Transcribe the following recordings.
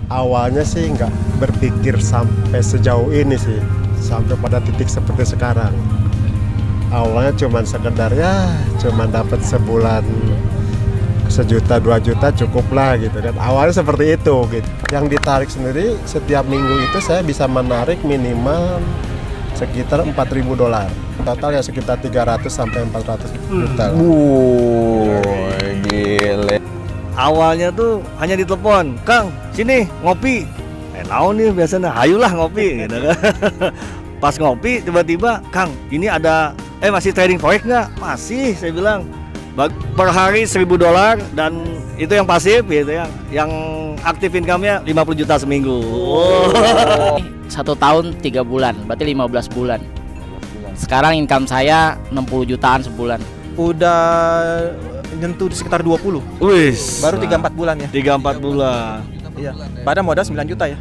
Awalnya sih nggak berpikir sampai sejauh ini sih, sampai pada titik seperti sekarang. Awalnya cuman sekedar ya, cuman dapat sebulan 1 juta 2 juta cukup lah gitu kan. Awalnya seperti itu gitu. Yang ditarik sendiri setiap minggu itu saya bisa menarik minimal sekitar $4.000. Total ya sekitar 300 sampai 400 juta. Gile. Awalnya tuh hanya ditelepon, Kang, sini ngopi. Naon nih biasanya, hayulah ngopi gitu kan. Pas ngopi tiba-tiba, Kang, ini ada masih trading forex nggak? Masih, saya bilang. Per hari $1.000 dan itu yang pasif gitu ya. Yang aktif income-nya 50 juta seminggu. Oh. 1 tahun 3 bulan, berarti 15 bulan. Sekarang income saya 60 jutaan sebulan. Udah nyentuh di sekitar 20. Wis. Baru 3-4 bulan ya. 3-4 bulan. Iya. Pada modal 9 juta ya.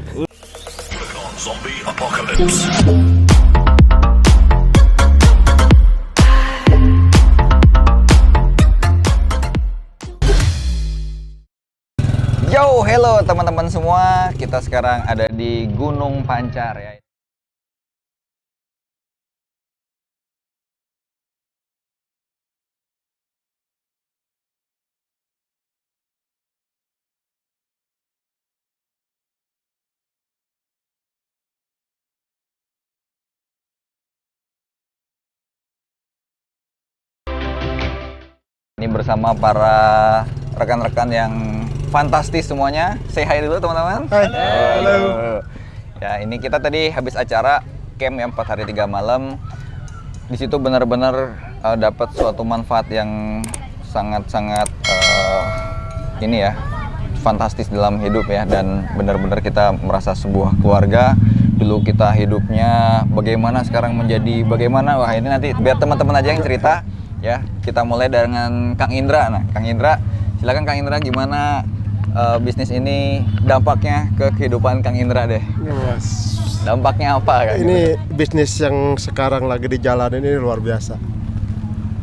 Yo, hello teman-teman semua. Kita sekarang ada di Gunung Pancar ya. Ini bersama para rekan-rekan yang fantastis semuanya. Say hi dulu teman-teman. Halo. Ya, ini kita tadi habis acara camp ya 4 hari 3 malam. Di situ benar-benar dapat suatu manfaat yang sangat-sangat ini ya, fantastis dalam hidup ya, dan benar-benar kita merasa sebuah keluarga. Dulu kita hidupnya bagaimana, sekarang menjadi bagaimana. Wah, ini nanti biar teman-teman aja yang cerita ya. Kita mulai dengan Kang Indra. Nah, Kang Indra, silakan Kang Indra, gimana bisnis ini dampaknya ke kehidupan Kang Indra deh. Yes. Dampaknya apa Kang? Ini bisnis yang sekarang lagi dijalanin ini luar biasa.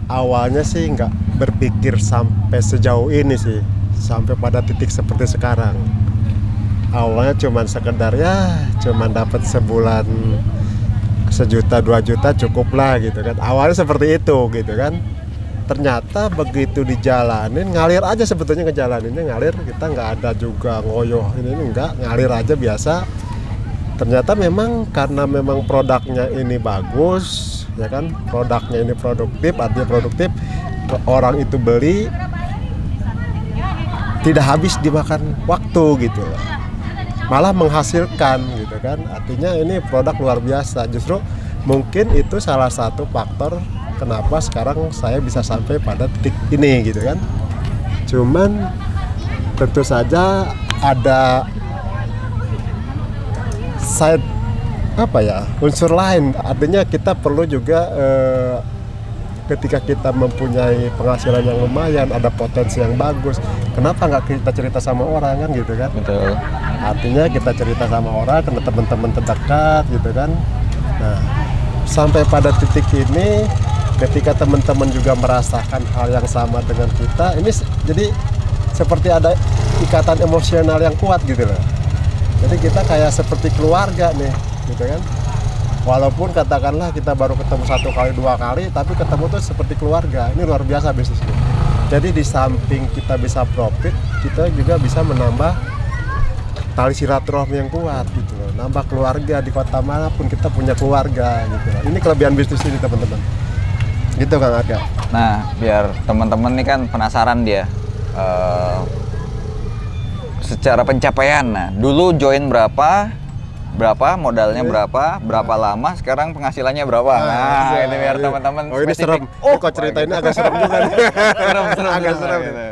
Awalnya sih nggak berpikir sampai sejauh ini sih, sampai pada titik seperti sekarang. Awalnya cuman sekedar ya, cuman dapat sebulan 1 juta 2 juta cukup lah gitu kan. Awalnya seperti itu gitu kan. Ternyata begitu dijalanin ngalir aja, sebetulnya ngejalaninnya ngalir, kita nggak ada juga ngoyoh ini enggak, ngalir aja biasa. Ternyata memang karena memang produknya ini bagus ya kan, produknya ini produktif, artinya produktif, orang itu beli tidak habis dimakan waktu gitu, malah menghasilkan gitu kan. Artinya ini produk luar biasa. Justru mungkin itu salah satu faktor kenapa sekarang saya bisa sampai pada titik ini gitu kan. Cuman tentu saja ada side unsur lain. Artinya kita perlu juga ketika kita mempunyai penghasilan yang lumayan, ada potensi yang bagus, kenapa nggak kita cerita sama orang kan gitu kan. Betul. Artinya kita cerita sama orang, ke teman-teman terdekat gitu kan. Nah, sampai pada titik ini ketika teman-teman juga merasakan hal yang sama dengan kita, ini jadi seperti ada ikatan emosional yang kuat gitu loh. Jadi kita kayak seperti keluarga nih gitu kan. Walaupun katakanlah kita baru ketemu 1 kali 2 kali, tapi ketemu tuh seperti keluarga. Ini luar biasa bisnisnya. Jadi di samping kita bisa profit, kita juga bisa menambah tali silaturahmi yang kuat gitu loh. Nambah keluarga, di kota manapun kita punya keluarga gitu loh. Ini kelebihan bisnis ini teman-teman. Gitu Kang Aga. Nah, biar teman-teman nih kan penasaran dia secara pencapaian. Nah, dulu join berapa modalnya, berapa lama, sekarang penghasilannya berapa? Nah, ini biar teman-teman ini serem. Kok cerita ini agak serem juga nih. serem agak serem gitu.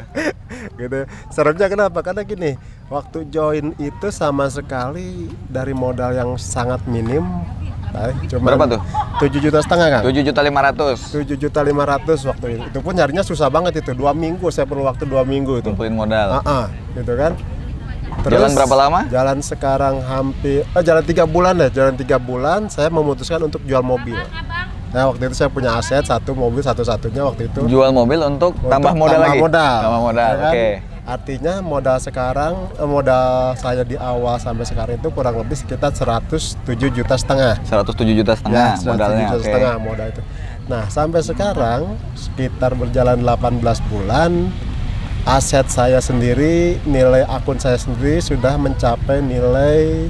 Gitu. Seremnya kenapa? Karena gini, waktu join itu sama sekali dari modal yang sangat minim. Cuma Berapa tuh? 7,5 juta kan? 7.500.000. 7,5 juta waktu itu. Itu pun nyarinya susah banget itu. 2 minggu, saya perlu waktu 2 minggu itu. Kumpulin modal. Gitu kan. Terus, Jalan berapa lama? Jalan sekarang hampir jalan 3 bulan deh. Jalan 3 bulan saya memutuskan untuk jual mobil. Nah, waktu itu saya punya aset 1 mobil satu-satunya waktu itu. Jual mobil untuk tambah modal lagi. Tambah modal. Tambah modal. Ya kan? Oke. Artinya modal saya di awal sampai sekarang itu kurang lebih sekitar 107,5 juta. 107,5 juta Ya, 107,5 modalnya. juta Oke. setengah modal itu. Nah, sampai sekarang sekitar berjalan 18 bulan, aset saya sendiri, nilai akun saya sendiri sudah mencapai nilai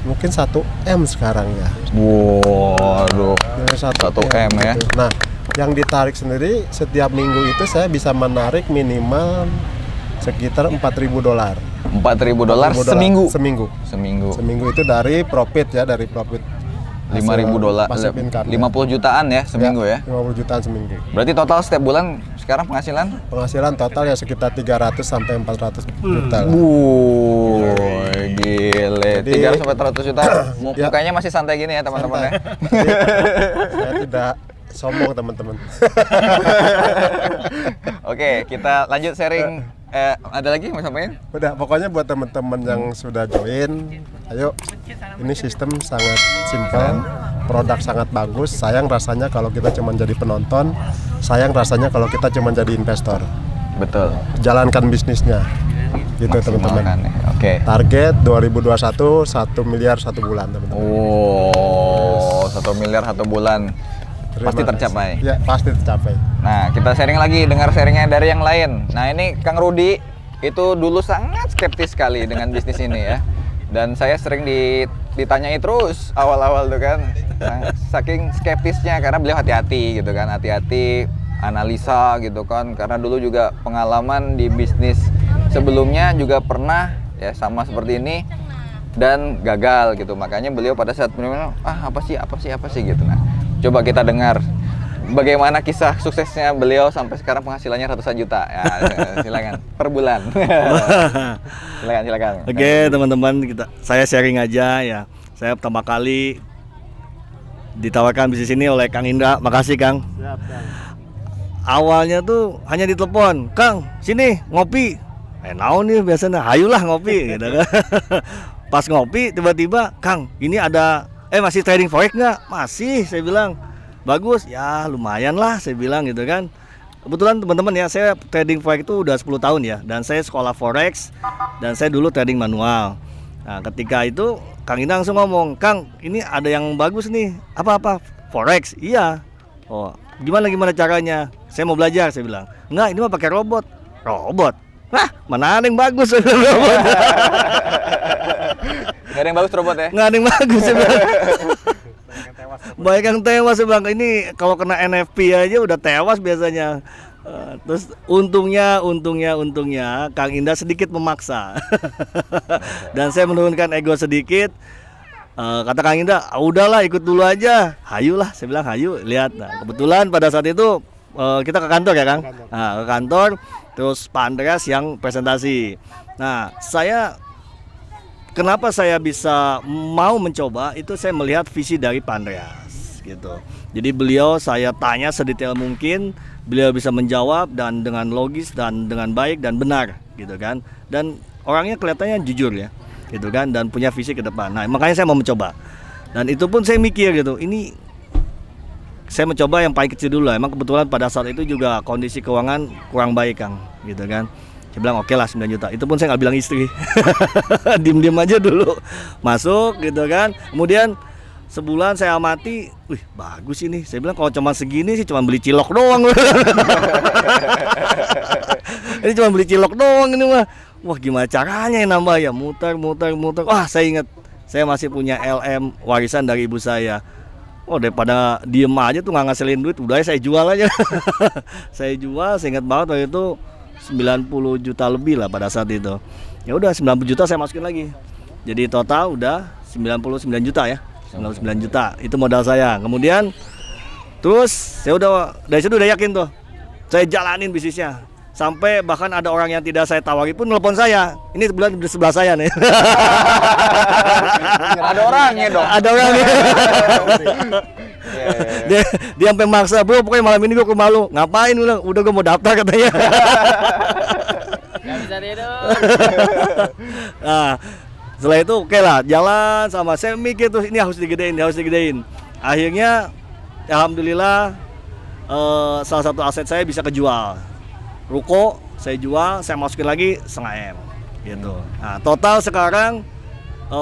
mungkin 1 M sekarang ya. Waduh. Nilai 1 M ya. gitu. Nah, yang ditarik sendiri setiap minggu itu saya bisa menarik minimal sekitar $4.000. $4.000 seminggu. Seminggu itu dari profit ya, dari profit $5.000, passive income. 50 jutaan ya seminggu ya. 50 jutaan seminggu. Berarti total setiap bulan sekarang penghasilan? Penghasilan total ya sekitar 300 sampai 400 juta lah. Gile. Jadi- 300 sampai 400 juta. Ya. Mukanya masih santai gini ya teman-teman ya. Jadi, saya tidak sombong teman-teman. Oke, kita lanjut sharing. Ada lagi yang mau sampaikan? Udah, pokoknya buat teman-teman yang sudah join, ayo, ini sistem sangat simpel, produk sangat bagus. Sayang rasanya kalau kita cuma jadi penonton, sayang rasanya kalau kita cuma jadi investor. Betul. Jalankan bisnisnya, gitu teman-teman. Maksimalkan ya. Oke. Target 2021 1 miliar 1 bulan teman-teman. Oh, 1 miliar 1 bulan. Terima Pasti kasih. tercapai. Ya, pasti tercapai. Nah, kita sharing lagi, dengar sharingnya dari yang lain. Nah, ini Kang Rudi itu dulu sangat skeptis sekali dengan bisnis ini ya. Dan saya sering ditanyai terus awal-awal tuh kan. Nah, saking skeptisnya karena beliau hati-hati gitu kan, hati-hati analisa gitu kan. Karena dulu juga pengalaman di bisnis sebelumnya juga pernah ya sama seperti ini dan gagal gitu. Makanya beliau pada saat benar-benar apa sih gitu. Nah, coba kita dengar bagaimana kisah suksesnya beliau sampai sekarang penghasilannya ratusan juta. Ya, silakan per bulan. silakan. Oke, teman-teman, saya sharing aja ya. Saya pertama kali ditawarkan bisnis ini oleh Kang Indra. Makasih, Kang. Awalnya tuh hanya ditelepon, "Kang, sini ngopi." Naon nih biasanya, "Hayulah ngopi." gitu kan. Pas ngopi tiba-tiba, "Kang, ini ada masih trading forex nggak?" "Masih," saya bilang. "Bagus." "Ya lumayan lah," saya bilang gitu kan. Kebetulan teman-teman ya, saya trading forex itu udah 10 tahun ya. Dan saya sekolah forex dan saya dulu trading manual. Nah, ketika itu Kang Indra langsung ngomong, "Kang, ini ada yang bagus nih." "Apa-apa?" "Forex." "Iya." "Oh, gimana caranya?" "Saya mau belajar," saya bilang. "Enggak, ini mah pakai robot." "Robot? Wah, mana ada yang bagus?" saya bilang, "robot." Gak ada yang bagus robot ya? Nggak ada yang bagus saya bilang. Banyak yang tewas saya bilang. Ini kalau kena NFP aja udah tewas biasanya. Terus untungnya Kang Indra sedikit memaksa. Dan saya menurunkan ego sedikit. Kata Kang Indra, "Udahlah ikut dulu aja." "Hayulah," saya bilang, "hayu, lihat." Nah, kebetulan pada saat itu kita ke kantor ya, Kang. Nah, ke kantor, terus Pak Andreas yang presentasi. Nah, kenapa saya bisa mau mencoba itu, saya melihat visi dari Pak Andreas gitu. Jadi beliau saya tanya sedetail mungkin, beliau bisa menjawab dan dengan logis dan dengan baik dan benar gitu kan. Dan orangnya kelihatannya jujur ya gitu kan, dan punya visi ke depan. Nah, makanya saya mau mencoba. Dan itu pun saya mikir gitu, ini saya mencoba yang paling kecil dulu lah. Emang kebetulan pada saat itu juga kondisi keuangan kurang baik, Kang gitu kan. Saya bilang oke lah 9 juta. Itu pun saya nggak bilang istri. Diem-diem aja dulu. Masuk gitu kan. Kemudian sebulan saya amati, wih bagus ini. Saya bilang kalau cuma segini sih cuma beli cilok doang. Ini cuma beli cilok doang ini mah. Wah gimana caranya yang nambah ya? Muter. Wah saya ingat, saya masih punya LM warisan dari ibu saya. Oh daripada diem aja tuh nggak ngasilin duit, udah saya jual aja. Saya jual, saya ingat banget waktu itu 90 juta lebih lah pada saat itu. Ya udah 90 juta saya masukin lagi. Jadi total udah 99 juta ya. 99 juta itu modal saya. Kemudian terus saya dari situ udah yakin tuh. Saya jalanin bisnisnya. Sampai bahkan ada orang yang tidak saya tawari pun nelpon saya. Ini bulan di sebelah saya nih. Ada orangnya dong. Ada orangnya. Dia sampai maksa, "Bro, pokoknya malam ini gue ke rumah lu." "Ngapain?" Bilang, "Udah gue mau daftar," katanya. Gak bisa tidur. Nah, setelah itu oke lah, jalan sama saya mikir terus ini harus digedein. Akhirnya alhamdulillah salah satu aset saya bisa kejual. Ruko saya jual, saya masukin lagi setengah M gitu. Nah, total sekarang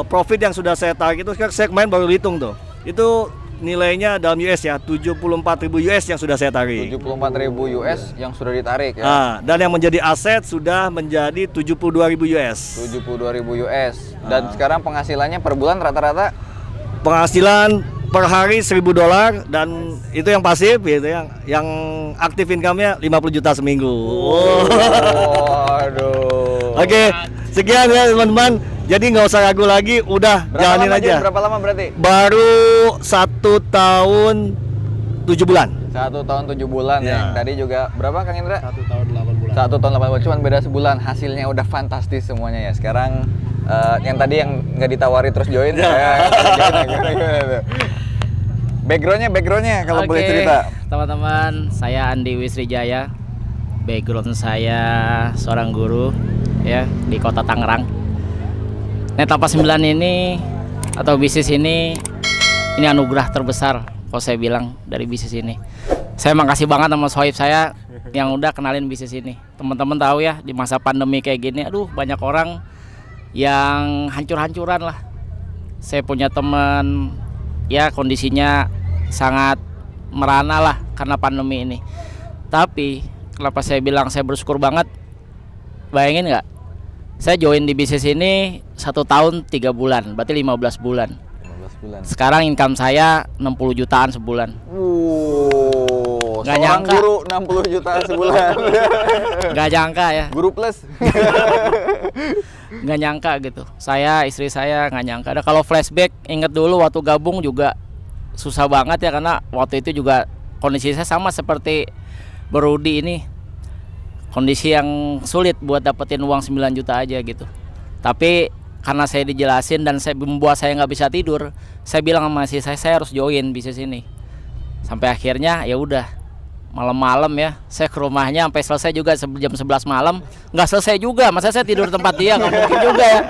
profit yang sudah saya tarik itu sekarang saya kemarin baru hitung tuh. Itu nilainya dalam US ya, 74.000 US yang sudah saya tarik. 74.000 US yang sudah ditarik ya. Nah, dan yang menjadi aset sudah menjadi 72.000 US. 72.000 US. Dan sekarang penghasilannya per bulan rata-rata Penghasilan per hari $1.000 dan itu yang pasif gitu, yang aktif income-nya 50 juta seminggu. Waduh. Oke, sekian ya teman-teman. Jadi nggak usah ragu lagi, udah jalanin aja. Berapa lama berarti? Baru 1 tahun 7 bulan. 1 tahun 7 bulan Ya. Yang tadi juga berapa Kang Indra? 1 tahun 8 bulan. 1 tahun 8 bulan, cuman beda sebulan. Hasilnya udah fantastis semuanya ya. Sekarang yang tadi yang nggak ditawari terus join. Backgroundnya kalau boleh cerita. Teman-teman, saya Andi Wisrijaya. Background saya seorang guru ya di Kota Tangerang. Netapa 9 ini atau bisnis ini anugerah terbesar kalau saya bilang dari bisnis ini. Saya makasih banget sama sohib saya yang udah kenalin bisnis ini. Teman-teman tahu ya di masa pandemi kayak gini, aduh banyak orang yang hancur-hancuran lah. Saya punya teman ya kondisinya sangat merana lah karena pandemi ini. Tapi kenapa saya bilang saya bersyukur banget? Bayangin nggak? Saya join di bisnis ini 1 tahun 3 bulan, berarti 15 bulan. 15 bulan. Sekarang income saya 60 jutaan sebulan. Nggak Seorang nyangka. guru 60 juta sebulan. Nggak nyangka ya, Guru plus. nggak nyangka gitu. Saya, istri saya nggak nyangka. Ada kalau flashback, inget dulu waktu gabung juga susah banget ya karena waktu itu juga kondisi saya sama seperti Berudi ini. Kondisi yang sulit buat dapetin uang 9 juta aja gitu. Tapi karena saya dijelasin dan saya membuat saya nggak bisa tidur, saya bilang sama istri saya harus join bisnis ini. Sampai akhirnya ya udah malam-malam ya saya ke rumahnya sampai selesai juga jam 11 malam. Nggak selesai juga, masa saya tidur tempat dia, nggak mungkin juga ya.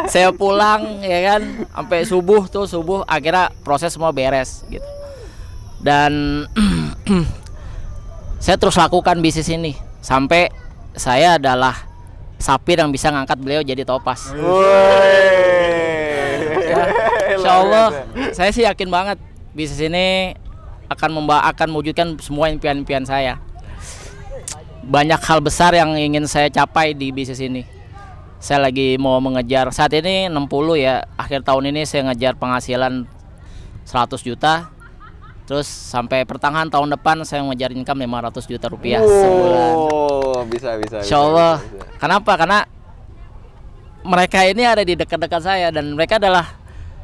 Saya pulang ya kan sampai subuh akhirnya proses semua beres gitu. Dan saya terus lakukan bisnis ini sampai saya adalah sapir yang bisa ngangkat beliau jadi topas. Ya, Insya Allah saya sih yakin banget bisnis ini akan mewujudkan semua impian-impian saya. Banyak hal besar yang ingin saya capai di bisnis ini. Saya lagi mau mengejar saat ini 60 ya. Akhir tahun ini saya ngejar penghasilan 100 juta. Terus sampai pertengahan tahun depan saya ngejar income 500 juta rupiah sebulan. Bisa. Insya Allah. Kenapa? Karena mereka ini ada di dekat-dekat saya dan mereka adalah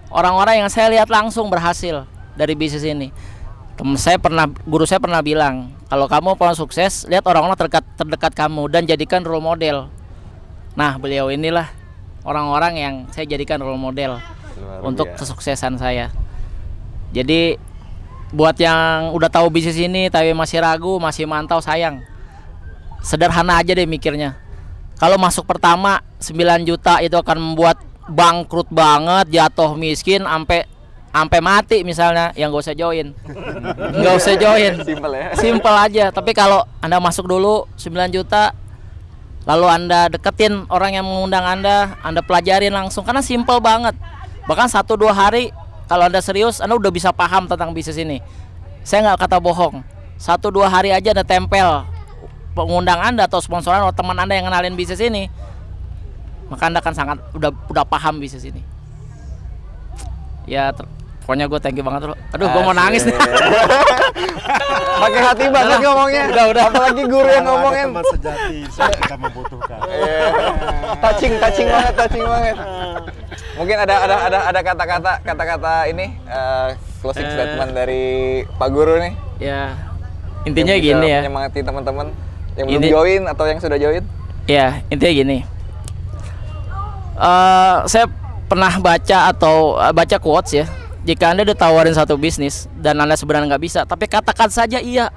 orang-orang yang saya lihat langsung berhasil dari bisnis ini. Guru saya pernah bilang, kalau kamu mau sukses, lihat orang-orang terdekat kamu dan jadikan role model. Nah, beliau inilah orang-orang yang saya jadikan role model untuk kesuksesan saya. Jadi buat yang udah tahu bisnis ini tapi masih ragu, masih mantau, sayang. Sederhana aja deh mikirnya. Kalau masuk pertama 9 juta itu akan membuat bangkrut banget, jatuh miskin sampai mati misalnya, yang gak usah join. Nggak usah join. Simple ya. Simple aja. Tapi kalau Anda masuk dulu 9 juta lalu Anda deketin orang yang mengundang Anda pelajarin langsung karena simple banget. Bahkan 1-2 hari kalau Anda serius, Anda udah bisa paham tentang bisnis ini. Saya nggak kata bohong. 1-2 hari aja Anda tempel pengundang Anda atau sponsoran atau teman Anda yang kenalin bisnis ini, maka Anda kan sangat udah paham bisnis ini. Ya, pokoknya gue thank you banget loh. Aduh, gue mau nangis nih. Pakai hati banget ngomongnya. Udah. Apalagi guru yang ngomongin. Teman sejati saat kita membutuhkan. Touching banget. Mungkin ada kata-kata ini closing statement dari Pak Guru nih. Ya, intinya yang bisa gini ya. menyemangati teman-teman yang belum join atau yang sudah join. Ya, intinya gini. Saya pernah baca quotes ya. Jika Anda ditawarin satu bisnis dan Anda sebenarnya nggak bisa, tapi katakan saja iya.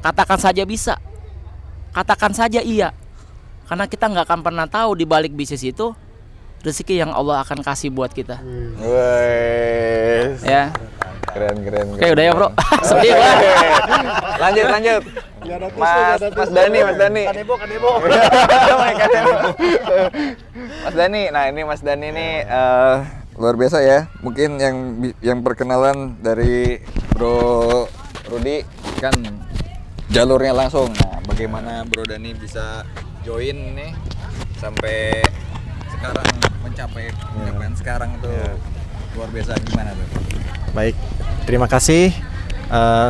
Katakan saja bisa. Katakan saja iya. Karena kita nggak akan pernah tahu di balik bisnis itu rezeki yang Allah akan kasih buat kita. Wes. Ya. Keren. Oke, udah ya, Bro. Sedih gua. Lanjut. Mas Dani. Kanebo. Mas Dani, nah ini Mas Dani nih luar biasa ya. Mungkin yang perkenalan dari Bro Rudi kan jalurnya langsung. Nah, bagaimana Bro Dani bisa join nih sampai sekarang mencapai pencapaian sekarang tuh luar biasa, gimana tuh? Baik, terima kasih.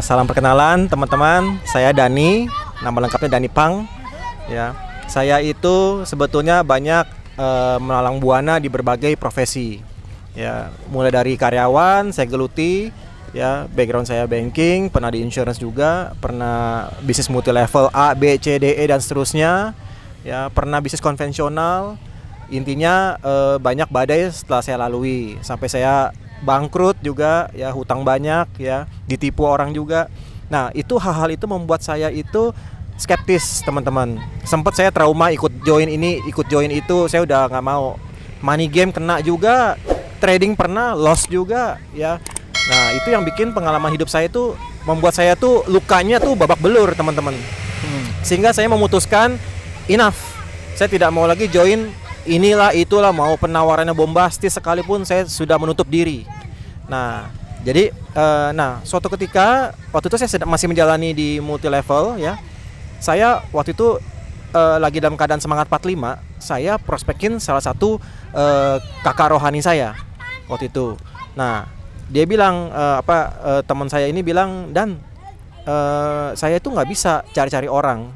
Salam perkenalan teman-teman. Saya Dani, nama lengkapnya Dani Pang. Ya, saya itu sebetulnya banyak melalang buana di berbagai profesi. Ya, mulai dari karyawan, saya geluti. Ya, background saya banking, pernah di insurance juga, pernah bisnis multi level A, B, C, D, E dan seterusnya. Ya, pernah bisnis konvensional. Intinya banyak badai setelah saya lalui sampai saya bangkrut juga, ya hutang banyak, ya ditipu orang juga. Nah, itu hal-hal itu membuat saya itu skeptis, teman-teman. Sempat saya trauma ikut join ini, ikut join itu, saya udah nggak mau. Money game kena juga, trading pernah loss juga, ya. Nah, itu yang bikin pengalaman hidup saya itu membuat saya tuh lukanya tuh babak belur, teman-teman. Sehingga saya memutuskan enough. Saya tidak mau lagi join inilah itulah, mau penawarannya bombastis sekalipun saya sudah menutup diri. Nah, jadi suatu ketika waktu itu saya masih menjalani di multi level, ya. Saya waktu itu lagi dalam keadaan semangat 45, saya prospekin salah satu kakak rohani saya waktu itu. Nah, dia bilang teman saya ini bilang, "Dan saya itu nggak bisa cari-cari orang.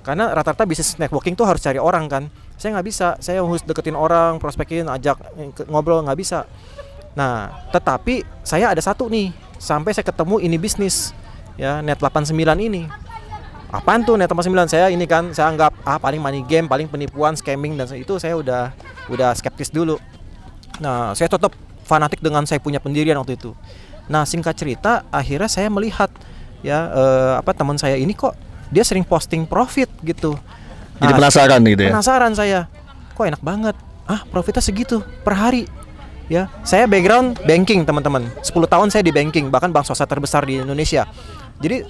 Karena rata-rata bisnis networking tuh harus cari orang kan. Saya nggak bisa, saya harus deketin orang, prospekin, ajak ngobrol, nggak bisa. Nah, tetapi saya ada satu nih, sampai saya ketemu ini bisnis, ya Net 89 ini. Apaan tuh Net 89? Saya ini kan, saya anggap paling money game, paling penipuan, scamming dan itu saya udah skeptis dulu. Nah, saya tetap fanatik dengan saya punya pendirian waktu itu. Nah, singkat cerita, akhirnya saya melihat ya teman saya ini kok dia sering posting profit gitu. Jadi penasaran gitu ya? Penasaran saya, kok enak banget, profitnya segitu per hari. Ya, saya background banking teman-teman, 10 tahun saya di banking, bahkan bank swasta terbesar di Indonesia. Jadi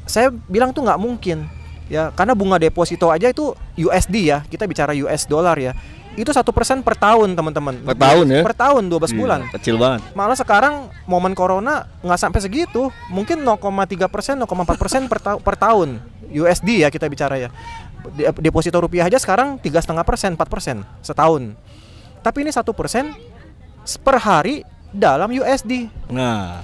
saya bilang tuh nggak mungkin, ya karena bunga deposito aja itu USD ya, kita bicara US dollar ya, itu 1% per tahun teman-teman. Per tahun ya? Per tahun 12 bulan. Kecil banget. Malah sekarang momen corona nggak sampai segitu, mungkin 0,3%, 0,4% per tahun USD ya kita bicara ya. Deposito rupiah aja sekarang 3,5%, 4% setahun. Tapi ini 1% per hari dalam USD. Nah,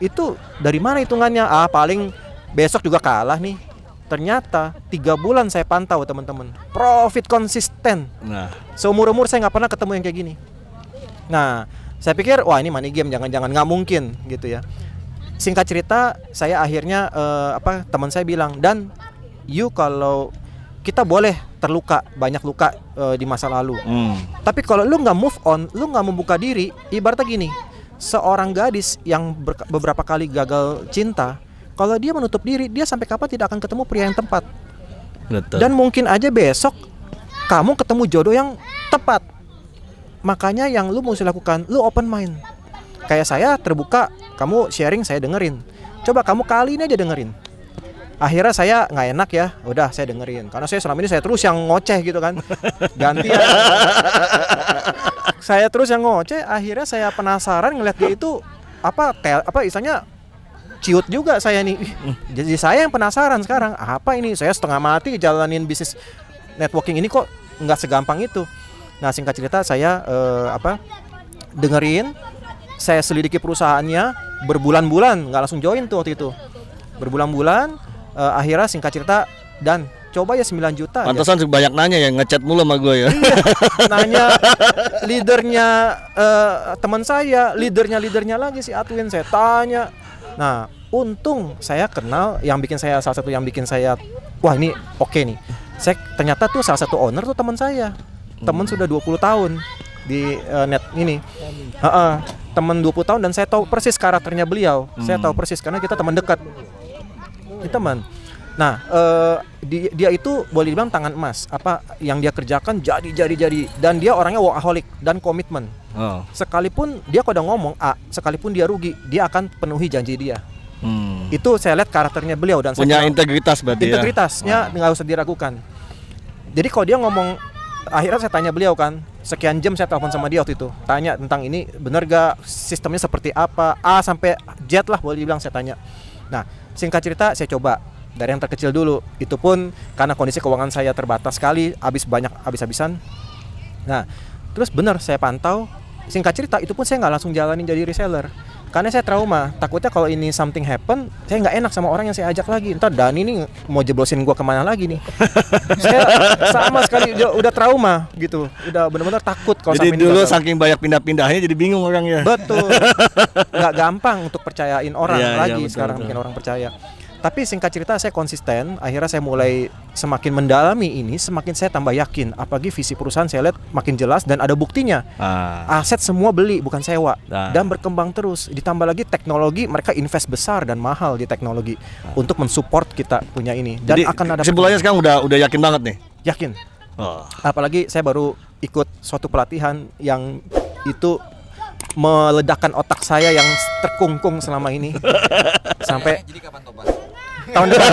itu dari mana hitungannya? Paling besok juga kalah nih. Ternyata 3 bulan saya pantau teman-teman, profit konsisten. nah, Seumur-umur saya nggak pernah ketemu yang kayak gini. Nah, saya pikir wah ini money game, jangan-jangan nggak mungkin gitu ya. Singkat cerita, saya akhirnya teman saya bilang, "Dan kalau kita boleh terluka, banyak luka di masa lalu. Tapi kalau lu nggak move on, lu nggak membuka diri, ibaratnya gini, seorang gadis yang beberapa kali gagal cinta, kalau dia menutup diri, dia sampai kapan tidak akan ketemu pria yang tepat. betul. Dan mungkin aja besok kamu ketemu jodoh yang tepat. Makanya yang lu mesti lakukan, lu open mind. Kayak saya terbuka, kamu sharing, saya dengerin. Coba kamu kali ini aja dengerin." Akhirnya saya nggak enak ya, udah saya dengerin. Karena saya selama ini saya terus yang ngoceh gitu kan. Gantian. Saya terus yang ngoceh, akhirnya saya penasaran ngeliat dia itu istilahnya ciut juga saya nih. Jadi saya yang penasaran sekarang, apa ini? Saya setengah mati jalanin bisnis networking ini kok nggak segampang itu. Nah, singkat cerita saya dengerin, saya selidiki perusahaannya berbulan-bulan, nggak langsung join tuh waktu itu. Berbulan-bulan, akhirnya singkat cerita, "Dan coba ya 9 juta." Pantesan banyak nanya ya, ngechat mulu sama gue ya. Iya, nanya leadernya teman saya, leadernya lagi si Atwin, saya tanya. Nah, untung saya kenal salah satu yang bikin saya wah ini oke nih. Saya ternyata tuh salah satu owner tuh teman saya. Teman sudah 20 tahun di net ini. Teman 20 tahun dan saya tahu persis karakternya beliau. Saya tahu persis karena kita teman dekat. Kita teman. Nah, dia itu boleh dibilang tangan emas. Apa yang dia kerjakan jadi, dan dia orangnya workaholic dan komitmen. Oh. Sekalipun dia kalau udah ngomong A, sekalipun dia rugi, dia akan penuhi janji dia. Itu saya lihat karakternya beliau dan Punya saya integritas berarti ya. integritasnya nggak usah diragukan. Jadi kalau dia ngomong, akhirnya saya tanya beliau kan, sekian jam saya telepon sama dia waktu itu, tanya tentang ini bener gak, sistemnya seperti apa, A sampai Z lah boleh dibilang saya tanya. Nah, singkat cerita saya coba dari yang terkecil dulu. Itu pun karena kondisi keuangan saya terbatas sekali, habis-habisan. Nah, terus bener saya pantau. Singkat cerita itu pun saya nggak langsung jalanin jadi reseller. Karena saya trauma, takutnya kalau ini something happen, saya nggak enak sama orang yang saya ajak lagi. Ntar Dani nih mau jeblosin gua kemana lagi nih? Saya sama sekali udah trauma gitu, udah benar-benar takut kalau Jadi sampai ini dulu gagal. saking banyak pindah-pindahnya jadi bingung orangnya. Betul, nggak gampang untuk percayain orang Iya, lagi betul, sekarang betul. bikin orang percaya. Tapi singkat cerita saya konsisten, akhirnya saya mulai semakin mendalami ini, semakin saya tambah yakin. Apalagi visi perusahaan saya lihat makin jelas dan ada buktinya. Aset semua beli bukan sewa dan berkembang terus. Ditambah lagi teknologi, mereka invest besar dan mahal di teknologi untuk mensupport kita punya ini. Dan Jadi akan ada kesimpulannya sekarang udah yakin banget nih. yakin. Oh. Apalagi saya baru ikut suatu pelatihan yang itu meledakkan otak saya yang terkungkung selama ini sampai Jadi kapan tobat? tahun depan.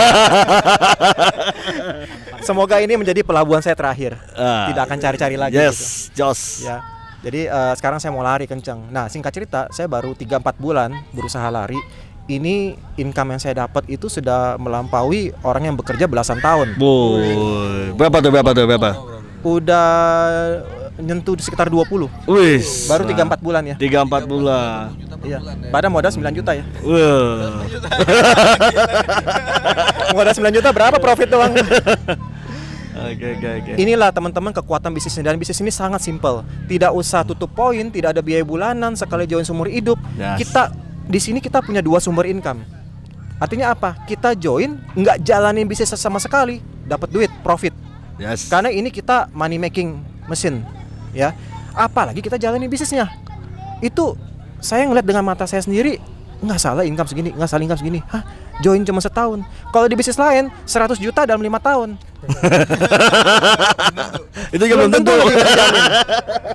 Semoga ini menjadi pelabuhan saya terakhir. Tidak akan cari-cari lagi. Gitu. Yes, Jos. Ya. Jadi sekarang saya mau lari kenceng. Nah, singkat cerita, saya baru 3-4 bulan berusaha lari. Ini income yang saya dapat itu sudah melampaui orang yang bekerja belasan tahun. Boy. Berapa tuh? Udah nyentuh sekitar 20. Wis. Baru 3-4 bulan ya. 3-4 bulan. Iya. Padahal modal 9 juta ya. Wah. Modal 9 juta berapa profit doang? Oke. Inilah teman-teman kekuatan bisnis ini, dan bisnis ini sangat simpel. Tidak usah tutup poin, tidak ada biaya bulanan, sekali join seumur hidup. Yes. Kita di sini kita punya 2 sumber income. Artinya apa? Kita join nggak jalanin bisnis sama sekali, dapat duit, profit. Yes. Karena ini kita money making mesin, ya. Apalagi kita jalanin bisnisnya. Itu saya ngeliat dengan mata saya sendiri, nggak salah income segini. Hah? Join cuma setahun. Kalau di bisnis lain 100 juta dalam 5 tahun. Itu juga belum tentu. lagi kerjain.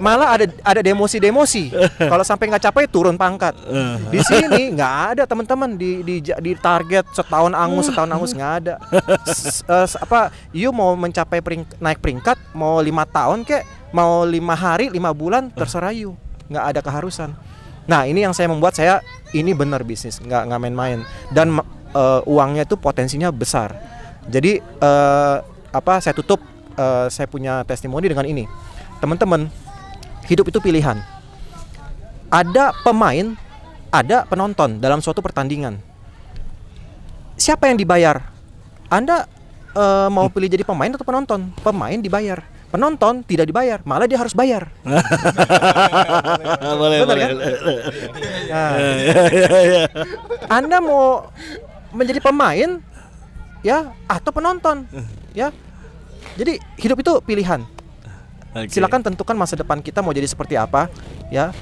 Malah ada demosi. Kalau sampai nggak capai turun pangkat. Di sini nggak ada teman-teman di target setahun angus nggak ada. You mau mencapai naik peringkat mau 5 tahun kek, mau 5 hari 5 bulan terserah you. Nggak ada keharusan. Nah, ini yang saya membuat saya ini benar bisnis, nggak main-main, dan uangnya itu potensinya besar. Jadi saya tutup saya punya testimoni dengan ini, teman-teman. Hidup itu pilihan. Ada pemain, ada penonton dalam suatu pertandingan. Siapa yang dibayar? Anda mau pilih jadi pemain atau penonton? Pemain dibayar. Penonton tidak dibayar, malah dia harus bayar. Boleh. Benar, kan? Nah, Anda mau menjadi pemain ya atau penonton ya. Jadi hidup itu pilihan. Oke. Silakan tentukan masa depan kita mau jadi seperti apa ya.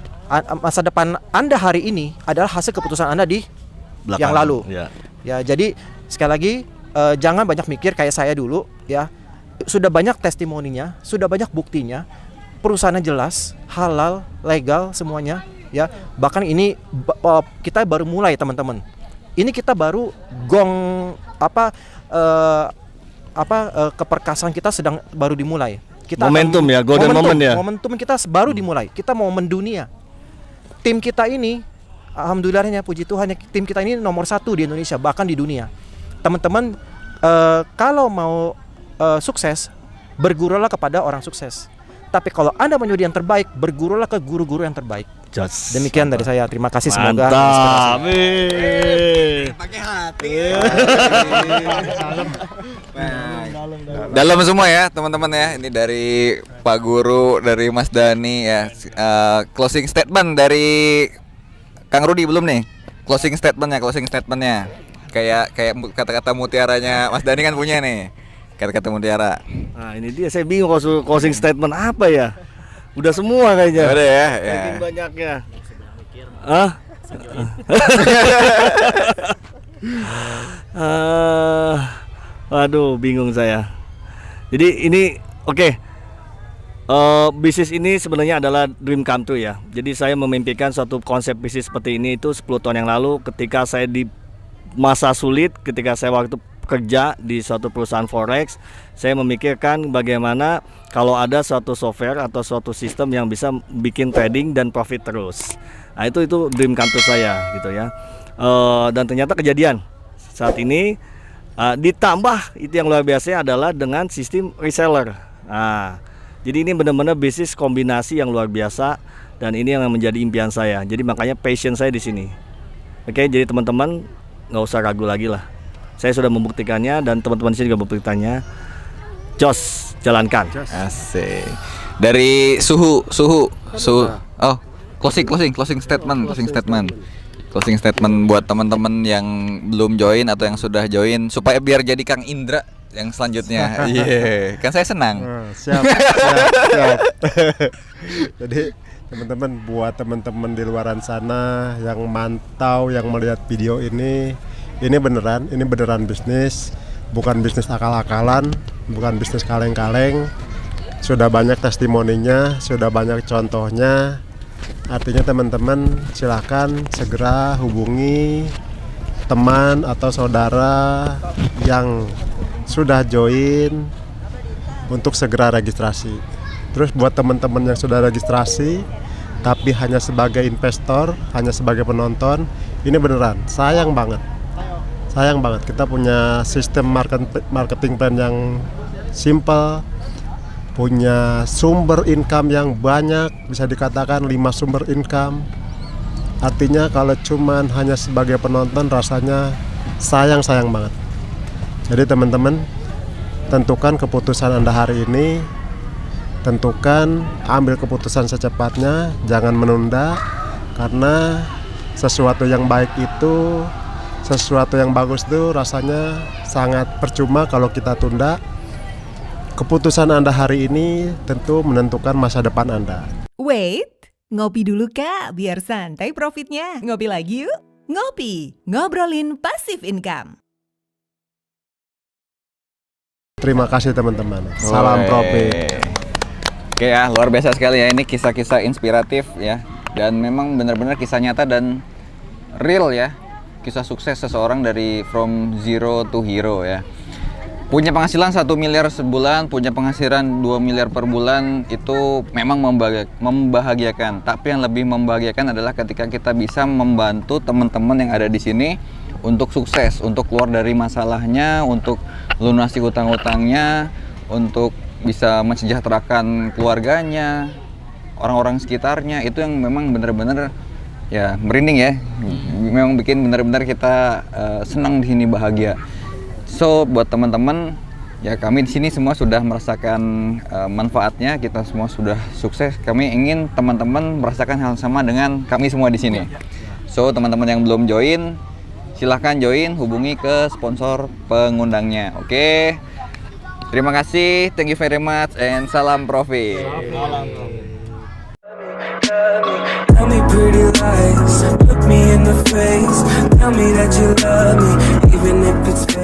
Masa depan Anda hari ini adalah hasil keputusan Anda di Belakang. yang lalu. Ya. Ya, jadi sekali lagi jangan banyak mikir kayak saya dulu ya. Sudah banyak testimoninya, sudah banyak buktinya. Perusahaannya jelas, halal, legal semuanya ya. Bahkan ini kita baru mulai, teman-teman. Ini kita baru gong keperkasaan kita sedang baru dimulai. Kita Momentum ya, golden moment ya. Momentum kita baru dimulai. Kita mau mendunia. Tim kita ini, alhamdulillahnya, puji Tuhan, tim kita ini nomor 1 di Indonesia, bahkan di dunia. Teman-teman, kalau mau sukses, bergurulah kepada orang sukses. Tapi kalau Anda mau jadi yang terbaik, bergurulah ke guru-guru yang terbaik. Just. Demikian dari saya. Terima kasih, semoga Mantap. Pakai hati. Dalam semua ya teman-teman ya. Ini dari Pak Guru, dari Mas Dani ya. Closing statement dari Kang Rudi belum nih? Closing statementnya. Kayak kata-kata mutiaranya Mas Dani kan punya nih. Kata-kata mutiara. Nah, ini dia, saya bingung closing statement apa ya. Udah semua kayaknya. Udah ya. Saking banyaknya. Hah? Waduh, bingung saya. Jadi ini oke. Bisnis ini sebenarnya adalah dream come true ya. Jadi saya memimpikan suatu konsep bisnis seperti ini itu 10 tahun yang lalu ketika saya di masa sulit, ketika saya waktu kerja di suatu perusahaan forex, saya memikirkan bagaimana kalau ada suatu software atau suatu sistem yang bisa bikin trading dan profit terus. Nah, itu dream come true saya gitu ya. Dan ternyata kejadian saat ini. Ditambah itu yang luar biasa adalah dengan sistem reseller. Nah, jadi ini benar-benar bisnis kombinasi yang luar biasa dan ini yang menjadi impian saya. Jadi makanya passion saya di sini. Oke, jadi teman-teman nggak usah ragu lagi lah. Saya sudah membuktikannya dan teman-teman di sini juga membuktikannya. Jos, jalankan. Asik. Dari suhu. Oh, closing statement buat teman-teman yang belum join atau yang sudah join supaya biar jadi Kang Indra yang selanjutnya. Iya, kan saya senang. Siap. Jadi teman-teman, buat teman-teman di luaran sana yang mantau, yang melihat video ini beneran bisnis, bukan bisnis akal-akalan, bukan bisnis kaleng-kaleng. Sudah banyak testimoninya, sudah banyak contohnya. Artinya teman-teman silakan segera hubungi teman atau saudara yang sudah join untuk segera registrasi. Terus buat teman-teman yang sudah registrasi tapi hanya sebagai investor, hanya sebagai penonton, ini beneran sayang banget kita punya sistem marketing plan yang simple, punya sumber income yang banyak, bisa dikatakan 5 sumber income. Artinya kalau cuman hanya sebagai penonton rasanya sayang banget. Jadi teman-teman, tentukan keputusan Anda hari ini, ambil keputusan secepatnya, jangan menunda, karena sesuatu yang baik itu, sesuatu yang bagus itu rasanya sangat percuma kalau kita tunda. Keputusan Anda hari ini tentu menentukan masa depan Anda. Wait, ngopi dulu Kak, biar santai profitnya. Ngopi lagi yuk. Ngopi, ngobrolin passive income. Terima kasih teman-teman. Salam profit. Oke ya, luar biasa sekali ya, ini kisah-kisah inspiratif ya. Dan memang benar-benar kisah nyata dan real ya. Kisah sukses seseorang dari from zero to hero ya. Punya penghasilan 1 miliar sebulan, punya penghasilan 2 miliar per bulan, itu memang membahagiakan. Tapi yang lebih membahagiakan adalah ketika kita bisa membantu teman-teman yang ada di sini untuk sukses, untuk keluar dari masalahnya, untuk lunasi hutang-hutangnya, untuk bisa mensejahterakan keluarganya, orang-orang sekitarnya. Itu yang memang benar-benar ya merinding ya. Memang bikin benar-benar kita senang di sini, bahagia. So buat teman-teman ya, kami di sini semua sudah merasakan manfaatnya, kita semua sudah sukses. Kami ingin teman-teman merasakan hal sama dengan kami semua di sini. So teman-teman yang belum join, silahkan join, hubungi ke sponsor pengundangnya. Oke. Terima kasih, thank you very much, and salam profit. Tell me pretty lies, look me in the face, tell me that you love me, even if it's fake.